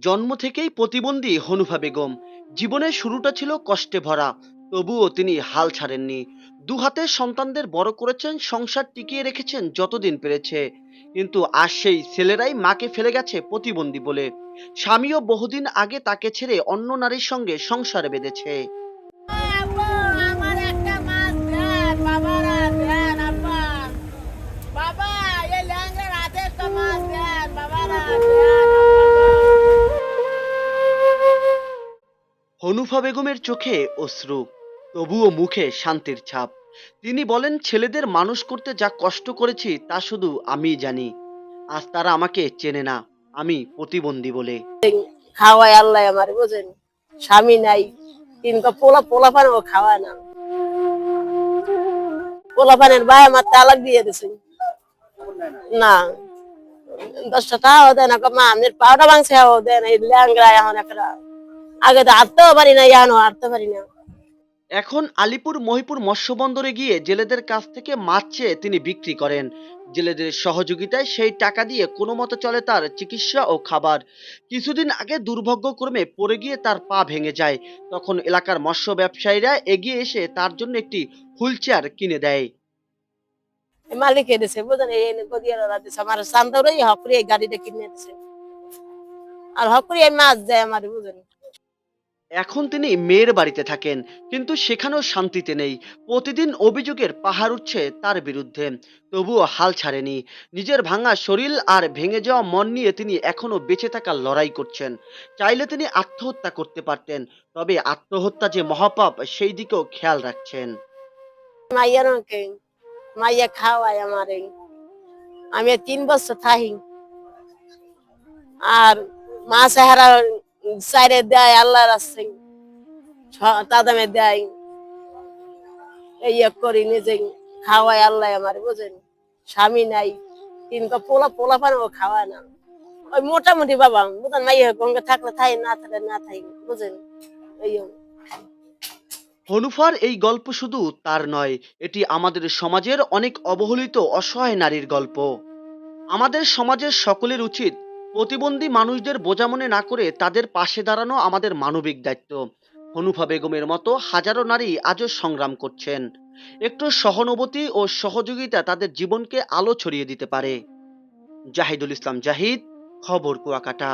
জন্ম থেকেই প্রতিবন্ধী হনুফা বেগম। জীবনের শুরুটা ছিল কষ্টে ভরা, তবুও তিনি হাল ছাড়েননি। দু হাতে সন্তানদের বড় করেছেন, সংসার টিকিয়ে রেখেছেন যতদিন পেরেছে। কিন্তু আজ সেই ছেলেরাই মাকে ফেলে গেছে প্রতিবন্ধী বলে। স্বামীও বহুদিন আগে তাকে ছেড়ে অন্য নারীর সঙ্গে সংসার বেঁধেছে। আব্বা, আমার একটা মাছ দেন, বাবারা দেন, আব্বা। বাবা, এই ল্যাংড়ার হাতে একটা মাছ দেন, বাবারা দেন, আব্বা গো। হনুফা বেগমের চোখে অশ্রু, তবুও মুখে শান্তির ছাপ। তিনি বলেন, ছেলেদের মানুষ করতে যা কষ্ট করেছি তা শুধু আমিই জানি। আজ তারা আমাকে চেনে না, আমি প্রতিবন্ধী বলে। খাওয়ায় আল্লাহ আমার, বুঝেন? স্বামী নাই, কিন্তু পোলা পানও খাওয়ায় না। পোলা পানের ভাই আমার তালাক দিয়ে দিছে। না, 10টা টাকাও দেয় না, মা আপনার পাউডার ভাঙছে দেন, এই ল্যাংরা এখন একটা। আগে তো হাঁটতেও পারি না, এখন হাঁটতে পারি না। এখন আলিপুর মহিপুর মৎস্য বন্দরে গিয়ে জেলেদের কাছ থেকে মাছ চেয়ে তিনি বিক্রি করেন। জেলেদের সহযোগিতায় সেই টাকা দিয়ে কোনো মতো চলে তার চিকিৎসা ও খাবার। কিছুদিন আগে দুর্ভাগ্যক্রমে পড়ে গিয়ে তার পা ভেঙে যায়। তখন এলাকার মৎস্য ব্যবসায়ীরা এগিয়ে এসে তার জন্য একটি হুইল চেয়ার কিনে দেয়। মালিক এনেছে, বুঝলেন? এই গদিয়ারা দিছে আমার চান্দারে, হকরি এই গাড়িটা কিনে দিছে। আর হকরি এই মাছ দেয় আমার, বুঝলেন? এখন তিনি মেয়ের বাড়িতে থাকেন, কিন্তু সেখানেও শান্তিতে নেই। প্রতিদিন অভিযোগের পাহাড় উঠছে তার বিরুদ্ধে, তবুও হাল ছাড়েনি। নিজের ভাঙা শরীর আর ভেঙে যাওয়া মন নিয়ে তিনি এখনো বেঁচে থাকার লড়াই করছেন। চাইলে তিনি আত্মহত্যা করতে পারতেন, তবে আত্মহত্যা যে মহাপাপ সেই দিকেও খেয়াল রাখছেন। মাইয়ার কে মাইয়া খাওয়ায় আমারে। আমি 3 বছর থাকি। আর মা সাহারা সাইরে দেয় আল্লাহর আছে, তাদামে দেয়। এই করি নিজে খাওয়ায় আল্লাহ আমার, বুঝেন? স্বামী নাই, কিন্তু পোলা পানও খাওয়ায় না। ওই মোটামুটি বাবা, বুঝেন? মাইয়া গঙ্গা থাকলে থাই, না থাকলে না থাই, বুঝেন? এই হনুফার এই গল্প শুধু তার নয়, এটি আমাদের সমাজের অনেক অবহেলিত অসহায় নারীর গল্প। আমাদের সমাজের সকলের উচিত প্রতিবন্ধী মানুষদের বোঝা মনে না করে তাদের পাশে দাঁড়ানো আমাদের মানবিক দায়িত্ব। হনুফা বেগমের মতো হাজারো নারী আজও সংগ্রাম করছেন। একটু সহানুভূতি ও সহযোগিতা তাদের জীবনকে আলো ছড়িয়ে দিতে পারে। জাহিদুল ইসলাম জাহিদ, খবর কুয়াকাটা।